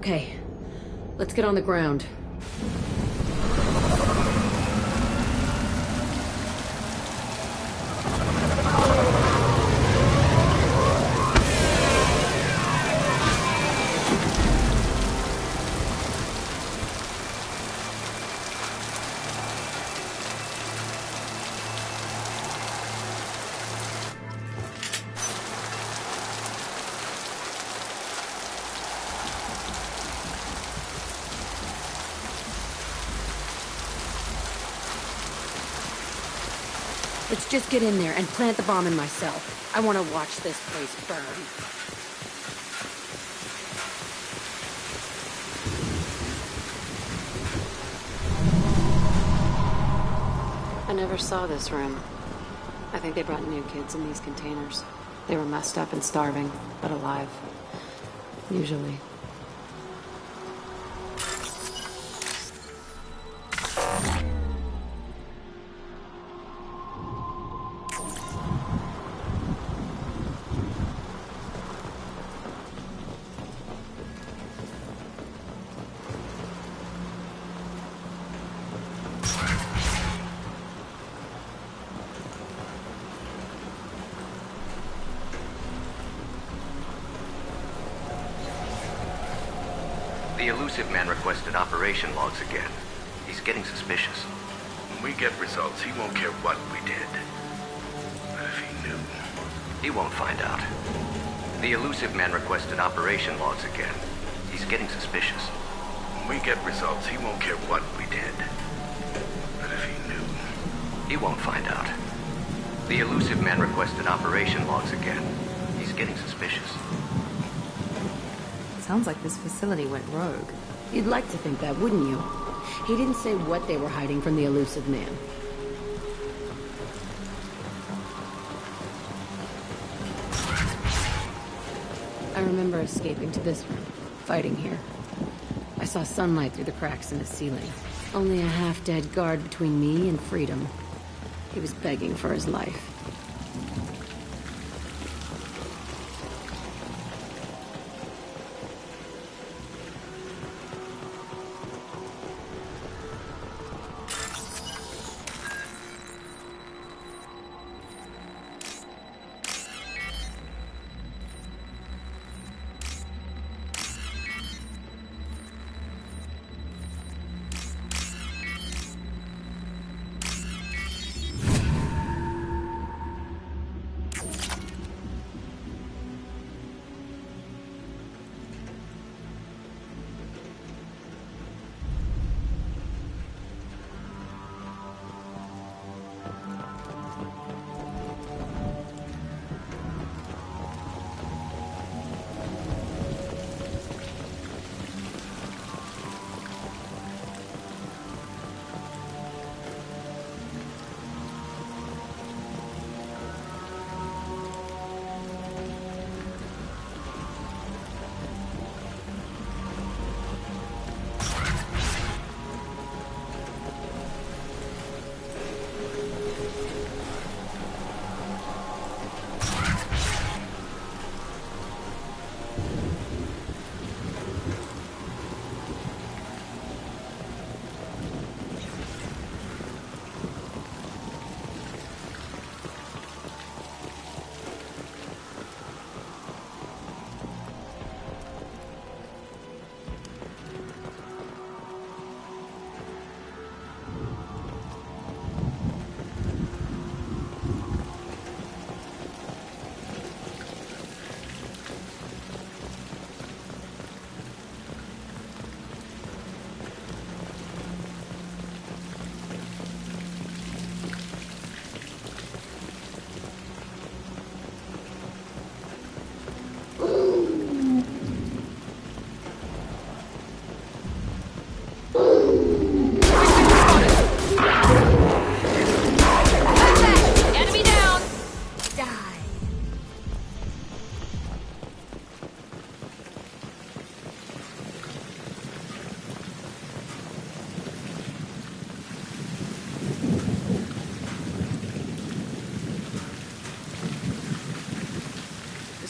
Okay, let's get on the ground. Let's just get in there and plant the bomb in myself. I want to watch this place burn. I never saw this room. I think they brought new kids in these containers. They were messed up and starving, but alive. Usually. The elusive man requested operation logs again. He's getting suspicious. When we get results, he won't care what we did. But if he knew... He won't find out. The elusive man requested operation logs again. He's getting suspicious. When we get results, he won't care what we did. But if he knew... He won't find out. The elusive man requested operation logs again. He's getting suspicious. Sounds like this facility went rogue. You'd like to think that, wouldn't you? He didn't say what they were hiding from the elusive man. I remember escaping to this room, fighting here. I saw sunlight through the cracks in the ceiling. Only a half-dead guard between me and freedom. He was begging for his life.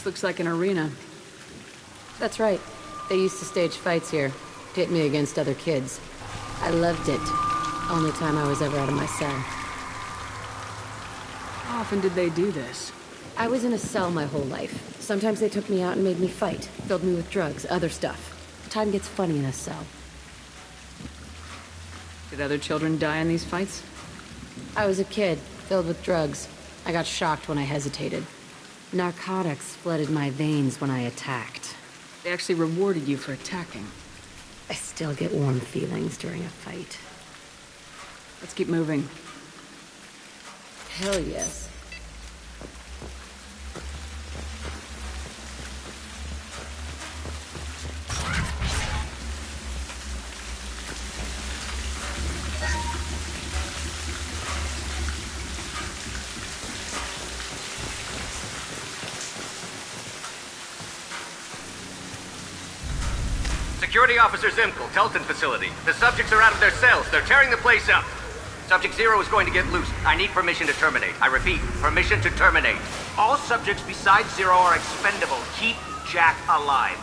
Looks like an arena. That's right. They used to stage fights here, pit me against other kids. I loved it. Only time I was ever out of my cell. How often did they do this? I was in a cell my whole life. Sometimes they took me out and made me fight, filled me with drugs, other stuff. Time gets funny in a cell. Did other children die in these fights? I was a kid, filled with drugs. I got shocked when I hesitated. Narcotics flooded my veins when I attacked. They actually rewarded you for attacking. I still get warm feelings during a fight. Let's keep moving. Hell yes. Security Officer Zimkel, Telton facility. The subjects are out of their cells. They're tearing the place up. Subject Zero is going to get loose. I need permission to terminate. I repeat, permission to terminate. All subjects besides Zero are expendable. Keep Jack alive.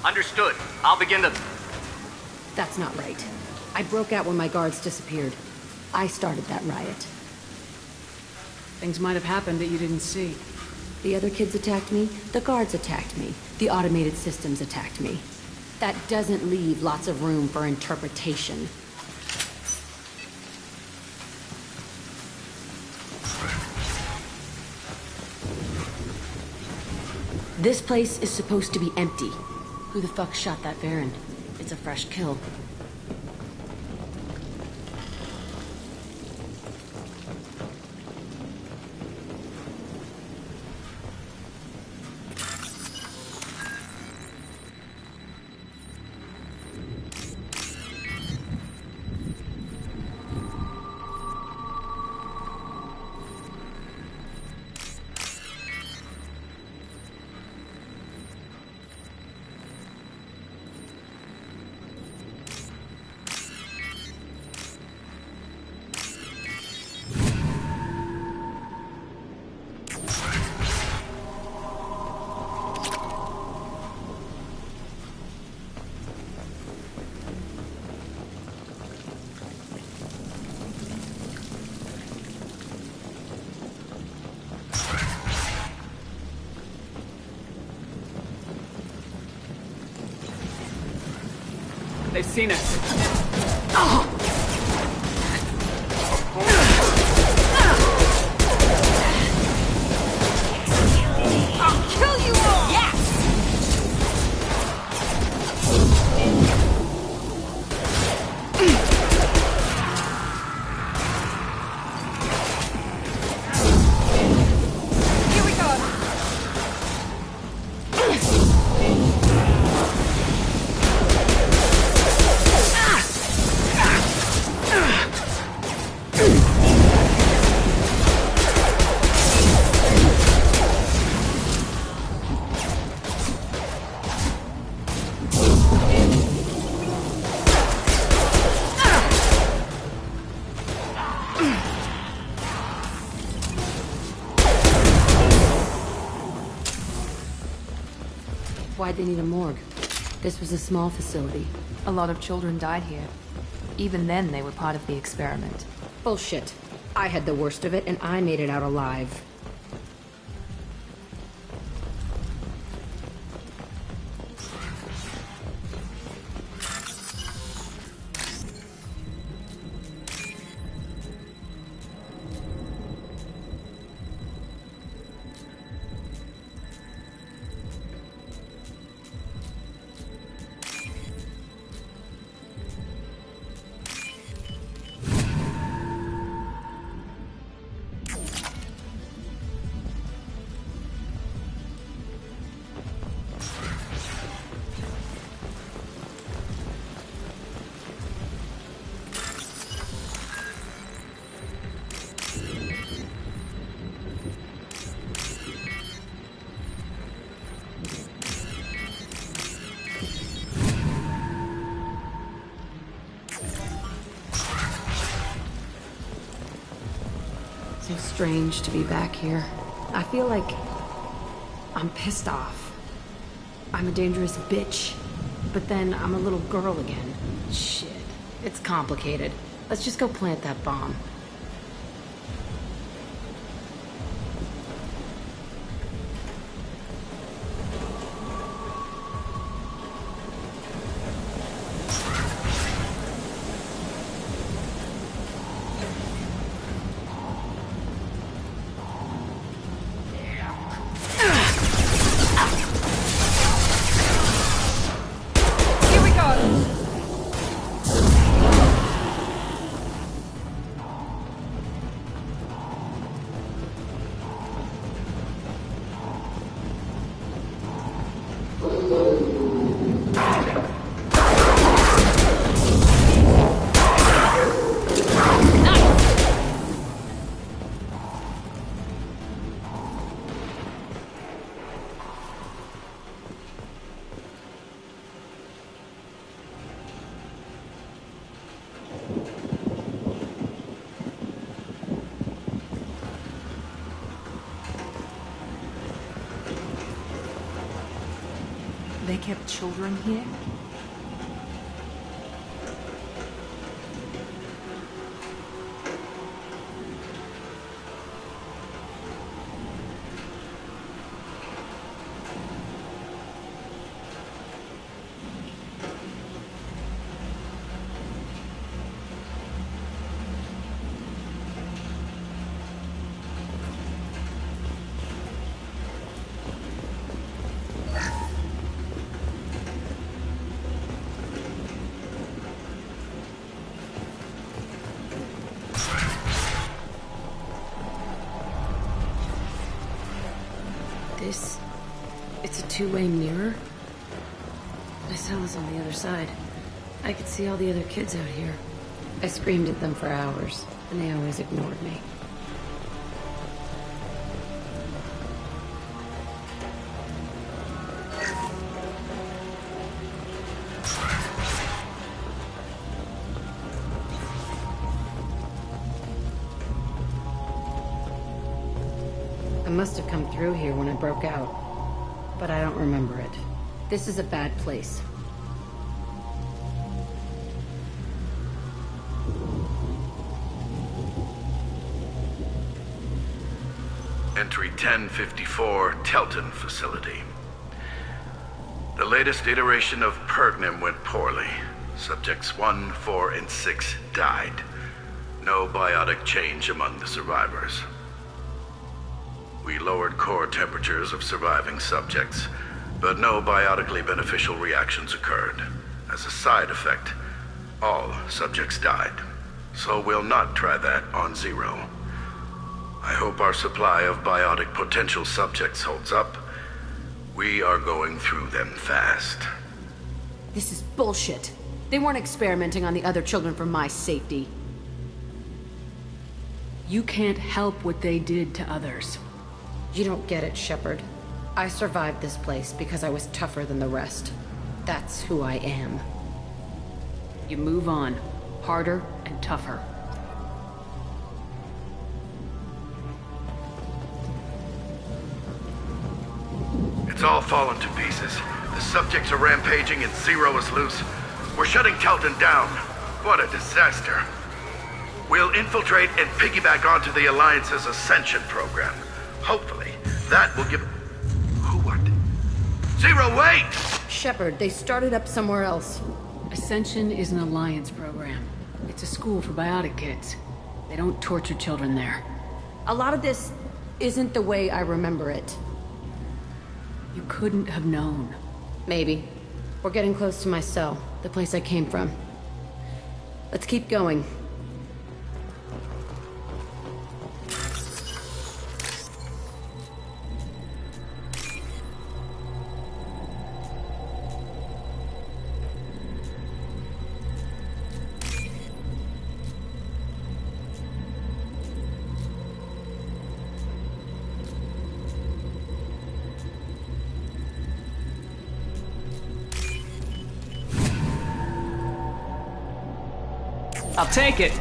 Understood. I'll begin the... That's not right. I broke out when my guards disappeared. I started that riot. Things might have happened that you didn't see. The other kids attacked me, the guards attacked me, the automated systems attacked me. That doesn't leave lots of room for interpretation. This place is supposed to be empty. Who the fuck shot that Baron? It's a fresh kill. They've seen us. I'll kill you all! Yes! Here we go! Why'd they need a morgue? This was a small facility. A lot of children died here. Even then, they were part of the experiment. Bullshit. I had the worst of it, and I made it out alive. So strange to be back here. I feel like I'm pissed off. I'm a dangerous bitch, but then I'm a little girl again. Shit. It's complicated. Let's just go plant that bomb. Here we go. They kept children here? It's a two-way mirror? My cell is on the other side. I could see all the other kids out here. I screamed at them for hours, and they always ignored me. I must have come through here when I broke out, but I don't remember it. This is a bad place. Entry 1054, Telton facility. The latest iteration of Pergnim went poorly. Subjects 1, 4, and 6 died. No biotic change among the survivors. We lowered core temperatures of surviving subjects, but no biotically beneficial reactions occurred. As a side effect, all subjects died. So we'll not try that on Zero. I hope our supply of biotic potential subjects holds up. We are going through them fast. This is bullshit. They weren't experimenting on the other children for my safety. You can't help what they did to others. You don't get it, Shepard. I survived this place because I was tougher than the rest. That's who I am. You move on. Harder and tougher. It's all fallen to pieces. The subjects are rampaging and Zero is loose. We're shutting Telton down. What a disaster. We'll infiltrate and piggyback onto the Alliance's Ascension program. Hopefully, that will give... Who what? Zero, wait! Shepard, they started up somewhere else. Ascension is an Alliance program. It's a school for biotic kids. They don't torture children there. A lot of this isn't the way I remember it. You couldn't have known. Maybe. We're getting close to my cell, the place I came from. Let's keep going. I'll take it.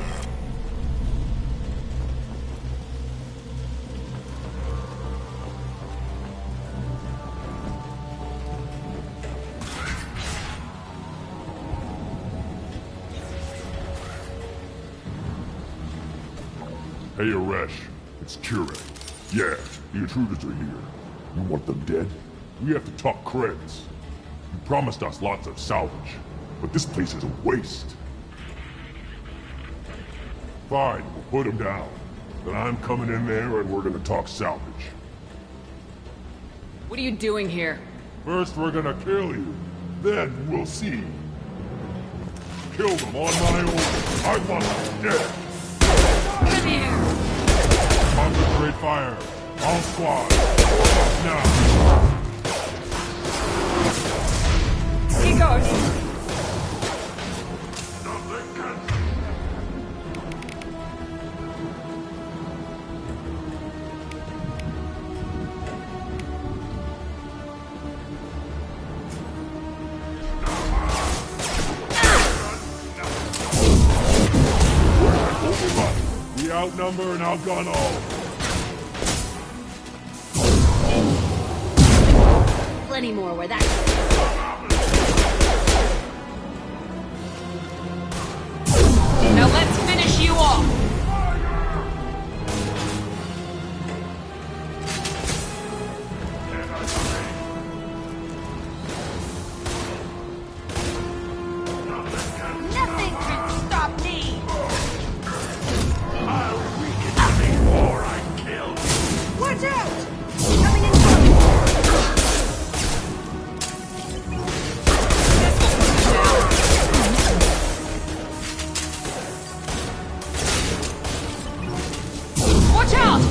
Hey, Aresh. It's Kure. Yeah, the intruders are here. You want them dead? We have to talk creds. You promised us lots of salvage, but this place is a waste. Fine, we'll put them down. Then I'm coming in there and we're gonna talk salvage. What are you doing here? First we're gonna kill you, then we'll see. Kill them on my order. I want them dead. Come here! Concentrate fire. All squad. Now. He goes. Nothing can... We outnumber and outgun all. Plenty more where that... Now let's finish you off! Nothing can stop me. I'll weaken you before I kill. Watch out! Coming in close. Watch out!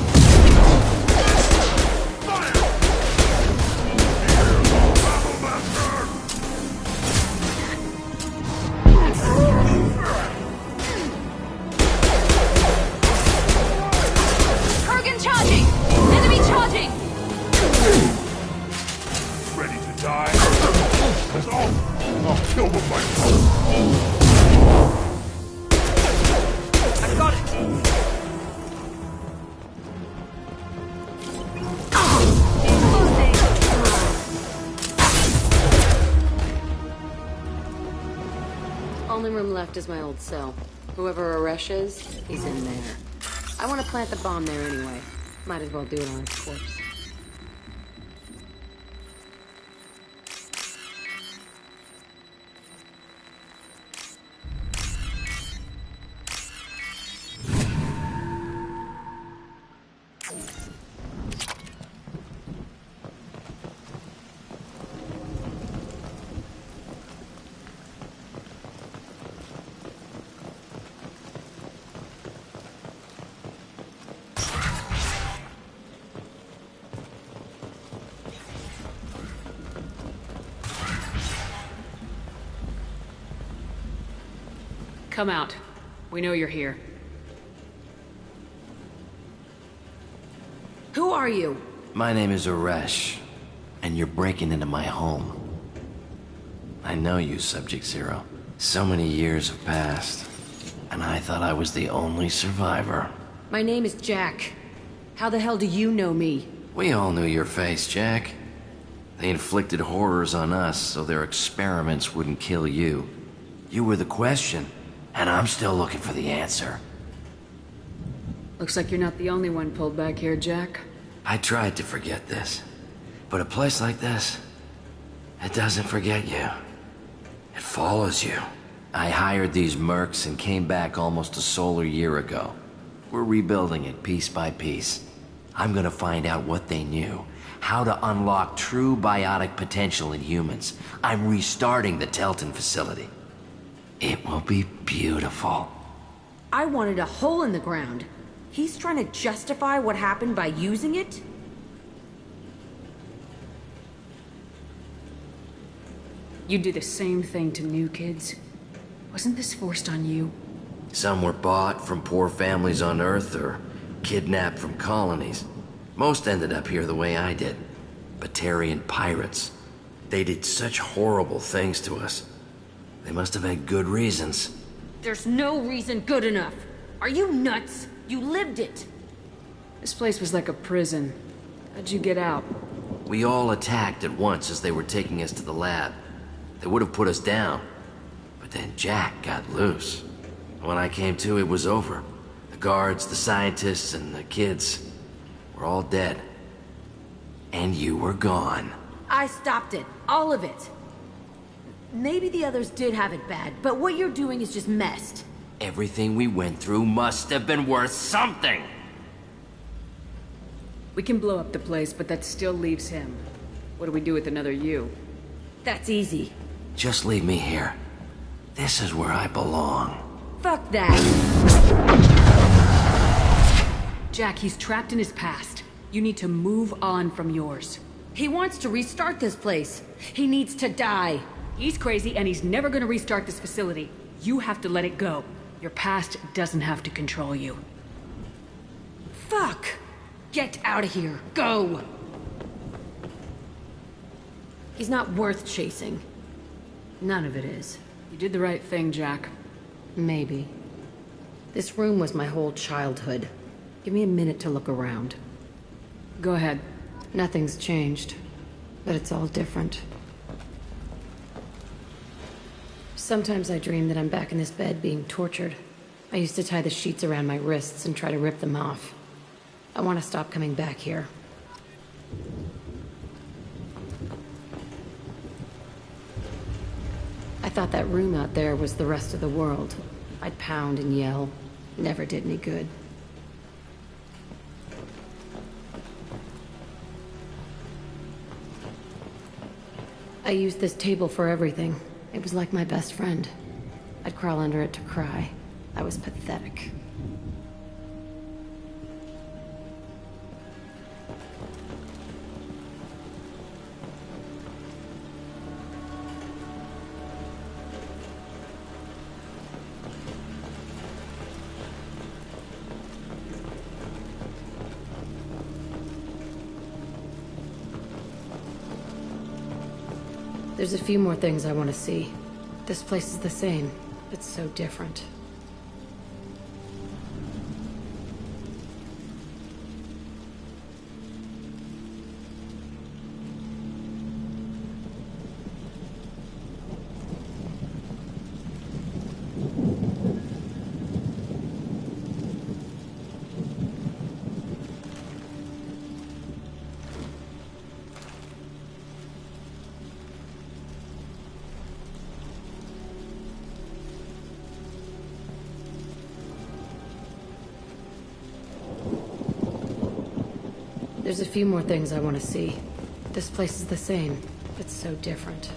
Kurgan charging! Enemy charging! Ready to die? That's all. I'll kill them myself. I got it. Only room left is my old cell. Whoever Aresh is, he's in there. I want to plant the bomb there anyway. Might as well do it on his corpse. Come out. We know you're here. Who are you? My name is Aresh, and you're breaking into my home. I know you, Subject Zero. So many years have passed, and I thought I was the only survivor. My name is Jack. How the hell do you know me? We all knew your face, Jack. They inflicted horrors on us so their experiments wouldn't kill you. You were the question, and I'm still looking for the answer. Looks like you're not the only one pulled back here, Jack. I tried to forget this, but a place like this, it doesn't forget you. It follows you. I hired these mercs and came back almost a solar year ago. We're rebuilding it piece by piece. I'm gonna find out what they knew, how to unlock true biotic potential in humans. I'm restarting the Telton facility. It will be beautiful. I wanted a hole in the ground. He's trying to justify what happened by using it? You do the same thing to new kids. Wasn't this forced on you? Some were bought from poor families on Earth or kidnapped from colonies. Most ended up here the way I did. Batarian pirates. They did such horrible things to us. They must have had good reasons. There's no reason good enough. Are you nuts? You lived it. This place was like a prison. How'd you get out? We all attacked at once as they were taking us to the lab. They would have put us down. But then Jack got loose. When I came to, it was over. The guards, the scientists, and the kids were all dead. And you were gone. I stopped it. All of it. Maybe the others did have it bad, but what you're doing is just messed. Everything we went through must have been worth something! We can blow up the place, but that still leaves him. What do we do with another you? That's easy. Just leave me here. This is where I belong. Fuck that. Jack, he's trapped in his past. You need to move on from yours. He wants to restart this place. He needs to die. He's crazy, and he's never gonna restart this facility. You have to let it go. Your past doesn't have to control you. Fuck! Get out of here. Go! He's not worth chasing. None of it is. You did the right thing, Jack. Maybe. This room was my whole childhood. Give me a minute to look around. Go ahead. Nothing's changed, but it's all different. Sometimes I dream that I'm back in this bed being tortured. I used to tie the sheets around my wrists and try to rip them off. I want to stop coming back here. I thought that room out there was the rest of the world. I'd pound and yell. Never did any good. I used this table for everything. It was like my best friend. I'd crawl under it to cry. I was pathetic. There's a few more things I want to see. This place is the same. It's so different. There's a few more things I want to see. This place is the same. It's so different.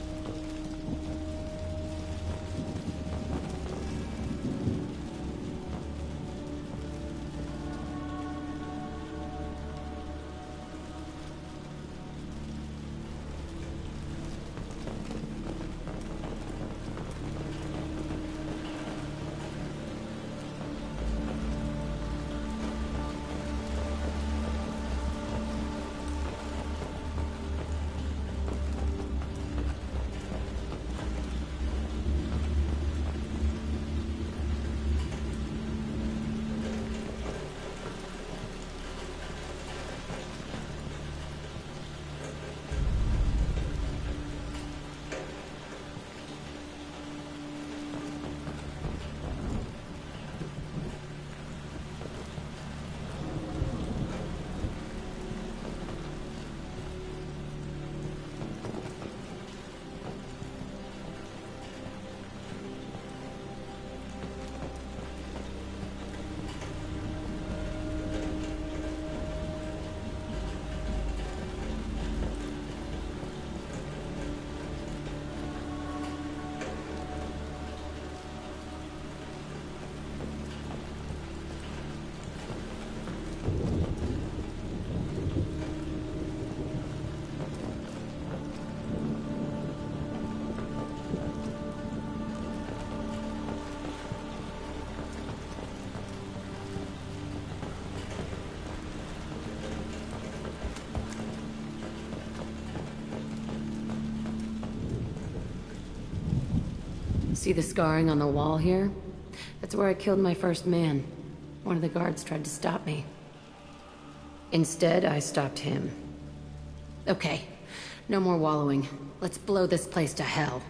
See the scarring on the wall here? That's where I killed my first man. One of the guards tried to stop me. Instead, I stopped him. Okay, no more wallowing. Let's blow this place to hell.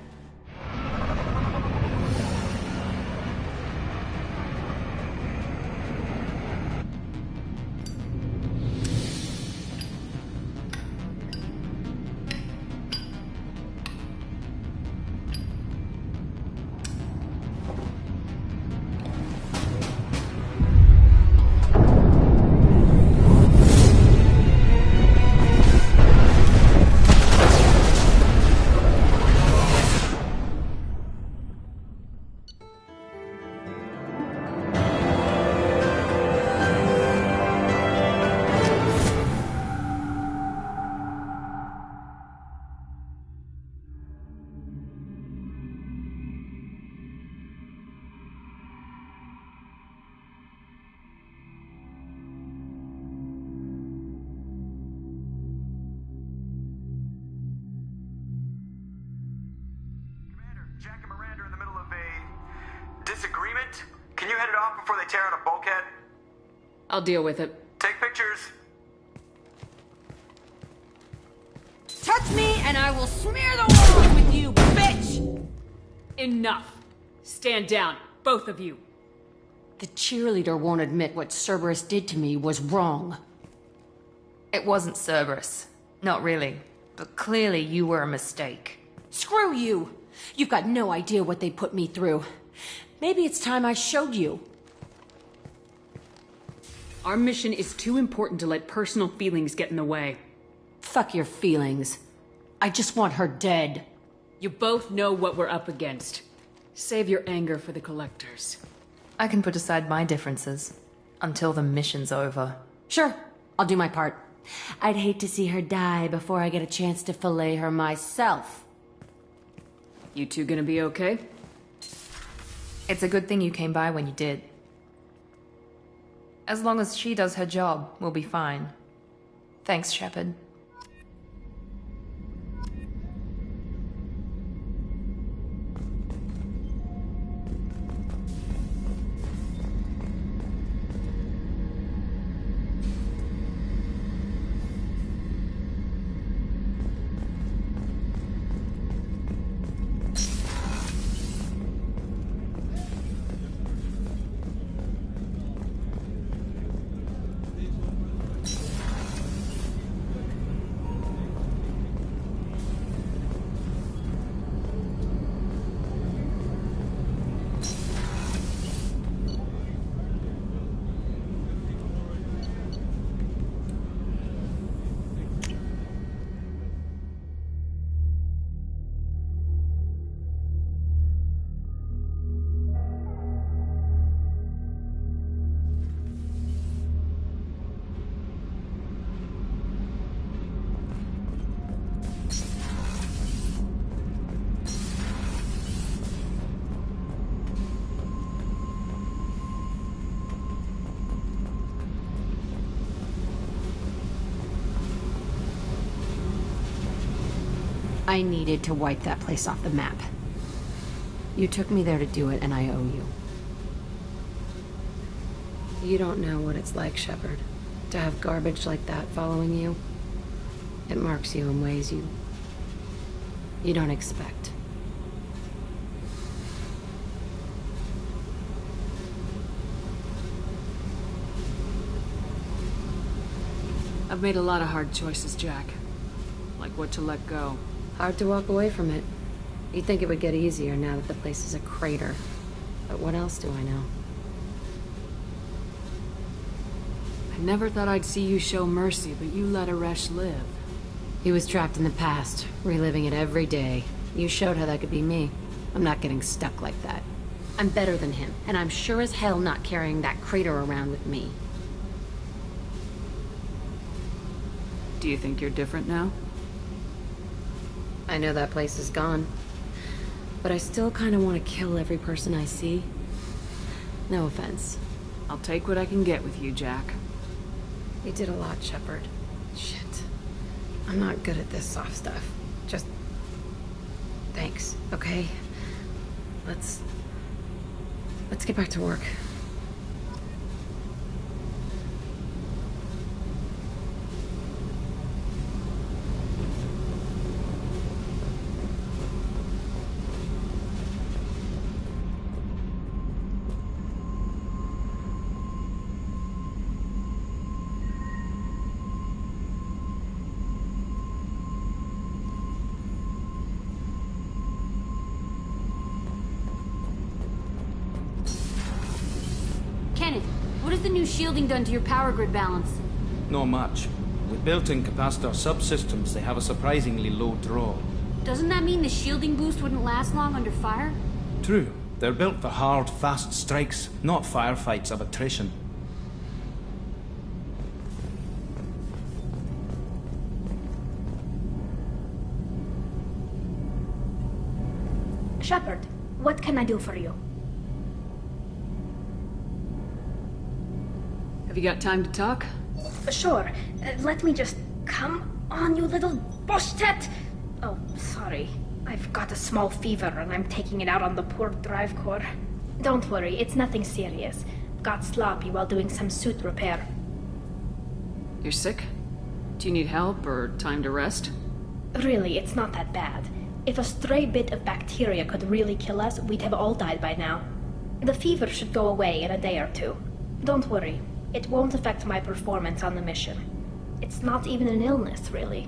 Jack and Miranda are in the middle of a disagreement. Can you head it off before they tear out a bulkhead? I'll deal with it. Take pictures. Touch me and I will smear the walls with you, bitch! Enough. Stand down, both of you. The cheerleader won't admit what Cerberus did to me was wrong. It wasn't Cerberus. Not really. But clearly you were a mistake. Screw you! You've got no idea what they put me through. Maybe it's time I showed you. Our mission is too important to let personal feelings get in the way. Fuck your feelings. I just want her dead. You both know what we're up against. Save your anger for the collectors. I can put aside my differences. Until the mission's over. Sure, I'll do my part. I'd hate to see her die before I get a chance to fillet her myself. You two gonna be okay? It's a good thing you came by when you did. As long as she does her job, we'll be fine. Thanks, Shepard. I needed to wipe that place off the map. You took me there to do it, and I owe you. You don't know what it's like, Shepard, to have garbage like that following you. It marks you in ways you don't expect. I've made a lot of hard choices, Jack. Like what to let go. Hard to walk away from it. You'd think it would get easier now that the place is a crater. But what else do I know? I never thought I'd see you show mercy, but you let Aresh live. He was trapped in the past, reliving it every day. You showed how that could be me. I'm not getting stuck like that. I'm better than him, and I'm sure as hell not carrying that crater around with me. Do you think you're different now? I know that place is gone. But I still kind of want to kill every person I see. No offense. I'll take what I can get with you, Jack. You did a lot, Shepard. Shit. I'm not good at this soft stuff. Just... thanks, okay? Let's get back to work. What has the new shielding done to your power grid balance? Not much. With built-in capacitor subsystems, they have a surprisingly low draw. Doesn't that mean the shielding boost wouldn't last long under fire? True. They're built for hard, fast strikes, not firefights of attrition. Shepard, what can I do for you? Have you got time to talk? Sure. Let me just... Come on, you little boshtet! Oh, sorry. I've got a small fever and I'm taking it out on the poor drive core. Don't worry, it's nothing serious. Got sloppy while doing some suit repair. You're sick? Do you need help or time to rest? Really, it's not that bad. If a stray bit of bacteria could really kill us, we'd have all died by now. The fever should go away in a day or two. Don't worry, it won't affect my performance on the mission. It's not even an illness, really.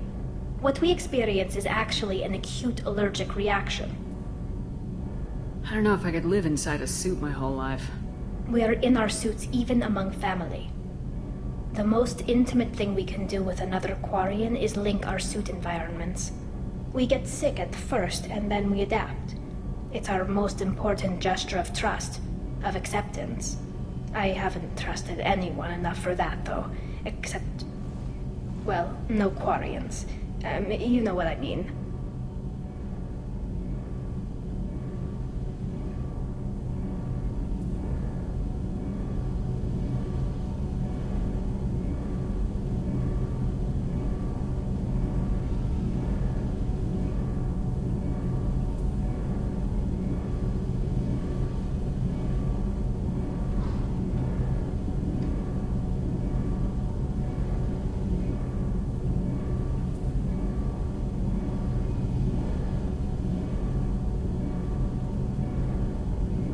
What we experience is actually an acute allergic reaction. I don't know if I could live inside a suit my whole life. We are in our suits even among family. The most intimate thing we can do with another Quarian is link our suit environments. We get sick at first and then we adapt. It's our most important gesture of trust, of acceptance. I haven't trusted anyone enough for that, though. Except, well, no Quarians. You know what I mean.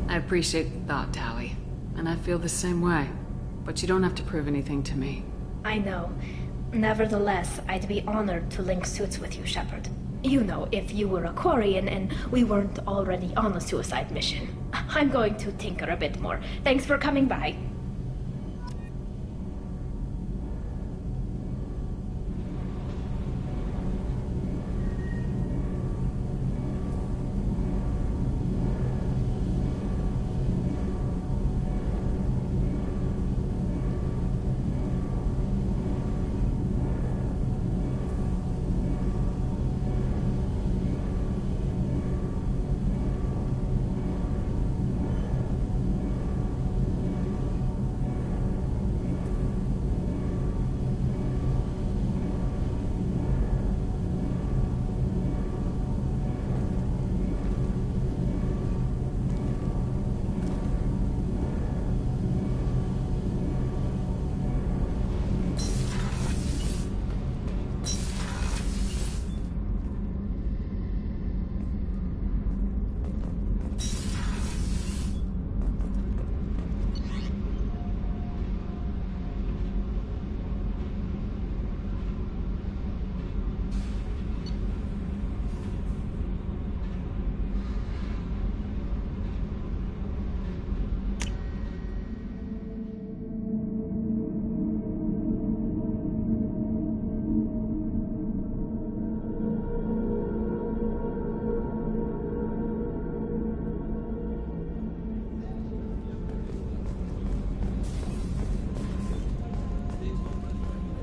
I appreciate the thought, Tally. And I feel the same way. But you don't have to prove anything to me. I know. Nevertheless, I'd be honored to link suits with you, Shepard. You know, if you were a Quarian and we weren't already on a suicide mission. I'm going to tinker a bit more. Thanks for coming by.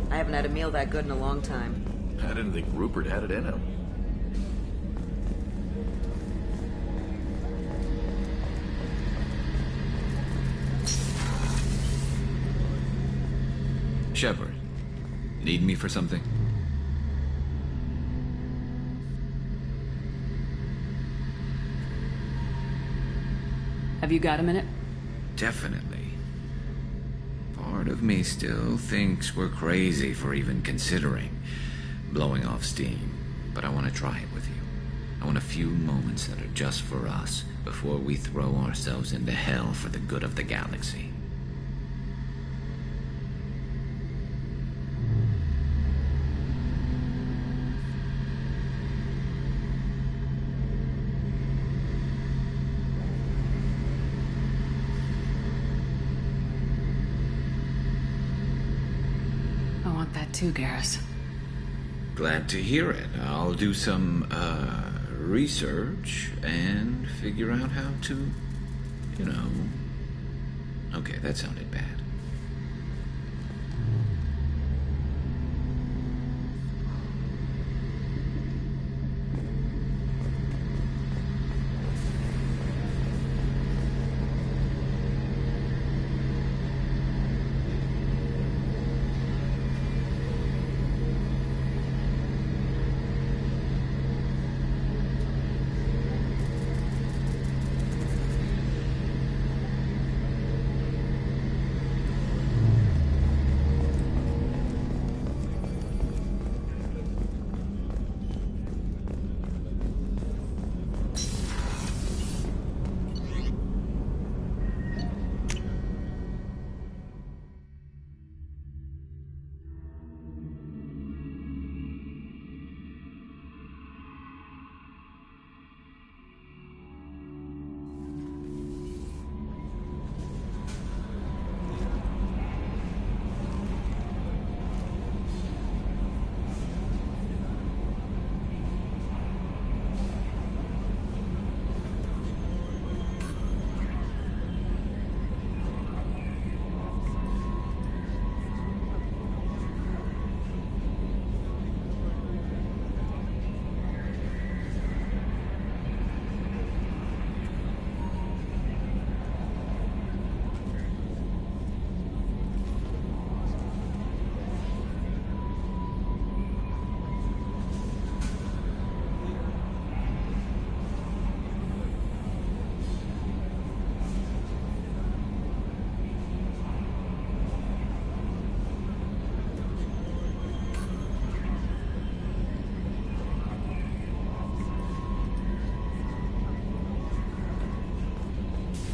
I haven't had a meal that good in a long time. I didn't think Rupert had it in him. Shepard, need me for something? Have you got a minute? Definitely. Part of me still thinks we're crazy for even considering blowing off steam, but I want to try it with you. I want a few moments that are just for us before we throw ourselves into hell for the good of the galaxy. Too, Garrus. Glad to hear it. I'll do some, research and figure out how to, you know... Okay, that sounded bad.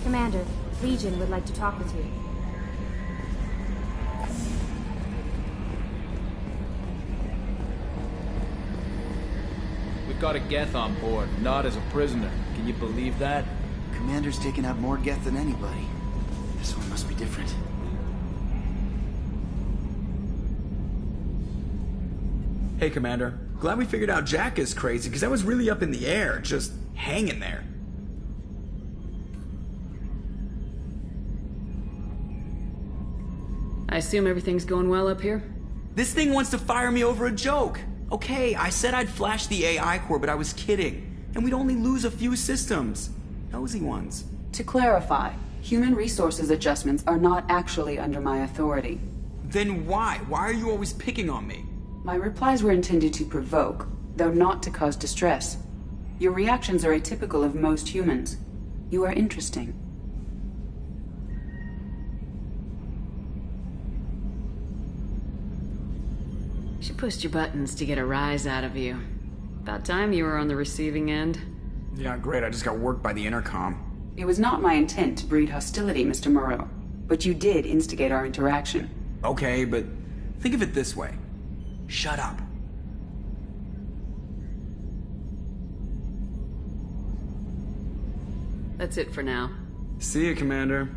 Commander, Legion would like to talk with you. We've got a Geth on board, not as a prisoner. Can you believe that? Commander's taken out more Geth than anybody. This one must be different. Hey, Commander. Glad we figured out Jack is crazy, because I was really up in the air, just hanging there. I assume everything's going well up here? This thing wants to fire me over a joke. Okay, I said I'd flash the AI core, but I was kidding. And we'd only lose a few systems. Nosy ones. To clarify, human resources adjustments are not actually under my authority. Then why? Why are you always picking on me? My replies were intended to provoke, though not to cause distress. Your reactions are atypical of most humans. You are interesting. She pushed your buttons to get a rise out of you. About time you were on the receiving end. Yeah, great. I just got worked by the intercom. It was not my intent to breed hostility, Mr. Moreau, but you did instigate our interaction. Okay, but think of it this way. Shut up. That's it for now. See you, Commander.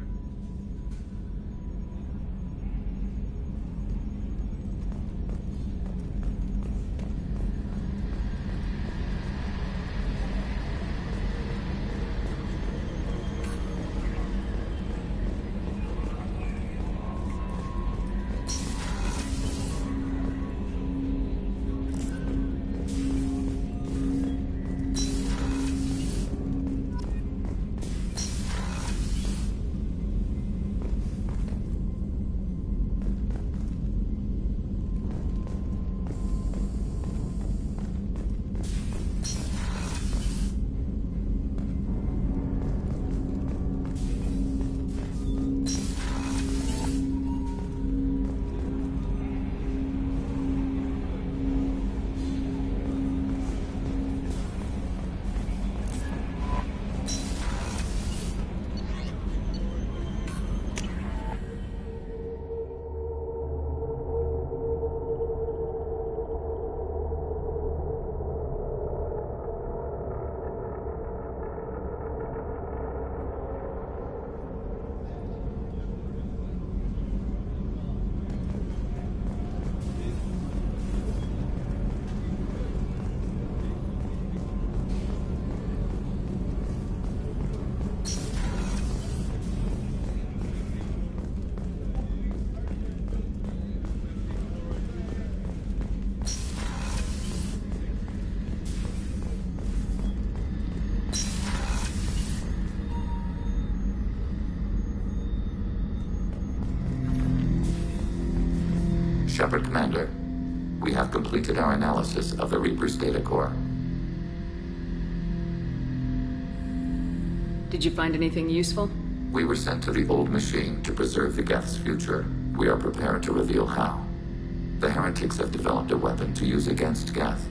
Shepard, Commander. We have completed our analysis of the Reaper's data core. Did you find anything useful? We were sent to the old machine to preserve the Geth's future. We are prepared to reveal how. The heretics have developed a weapon to use against Geth.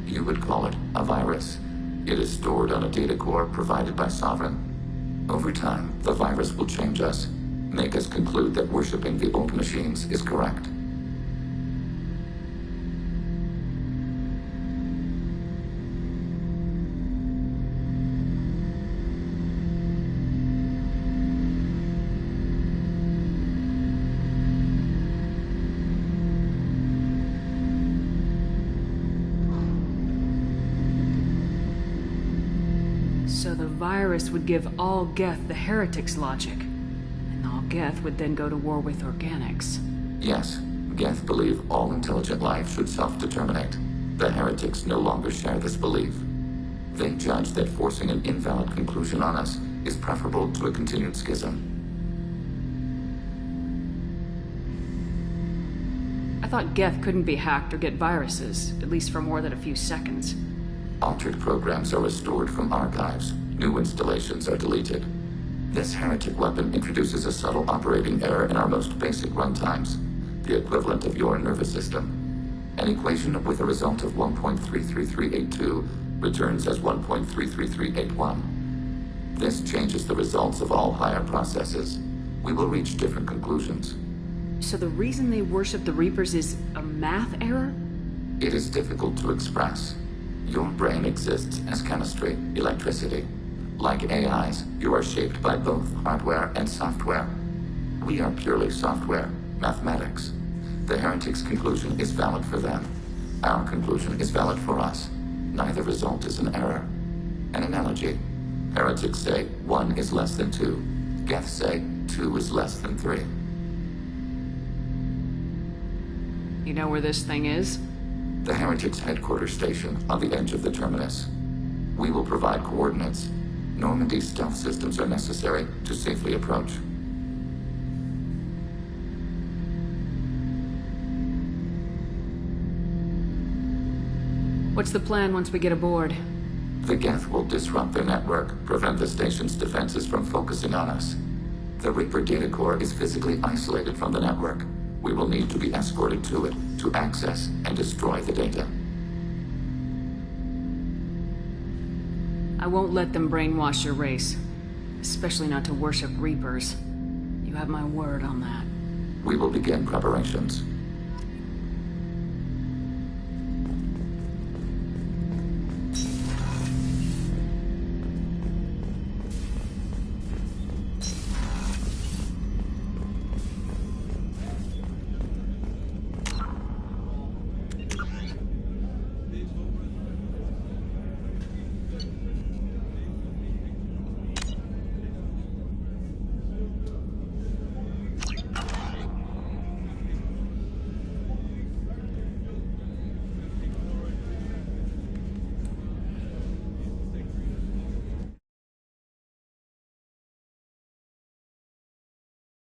You would call it a virus. It is stored on a data core provided by Sovereign. Over time, the virus will change us, make us conclude that worshipping the old machines is correct. So the virus would give all Geth the heretics' logic, and all Geth would then go to war with organics. Yes, Geth believe all intelligent life should self-determinate. The heretics no longer share this belief. They judge that forcing an invalid conclusion on us is preferable to a continued schism. I thought Geth couldn't be hacked or get viruses, at least for more than a few seconds. Altered programs are restored from archives. New installations are deleted. This heretic weapon introduces a subtle operating error in our most basic runtimes, the equivalent of your nervous system. An equation with a result of 1.33382 returns as 1.33381. This changes the results of all higher processes. We will reach different conclusions. So the reason they worship the Reapers is a math error? It is difficult to express. Your brain exists as chemistry, electricity. Like AIs, you are shaped by both hardware and software. We are purely software, mathematics. The heretic's conclusion is valid for them. Our conclusion is valid for us. Neither result is an error. An analogy. Heretics say 1 is less than 2. Geths say 2 is less than 3. You know where this thing is? The Heretics' headquarters station on the edge of the terminus. We will provide coordinates. Normandy's stealth systems are necessary to safely approach. What's the plan once we get aboard? The Geth will disrupt their network, prevent the station's defenses from focusing on us. The Reaper data core is physically isolated from the network. We will need to be escorted to it to access and destroy the data. I won't let them brainwash your race. Especially not to worship Reapers. You have my word on that. We will begin preparations.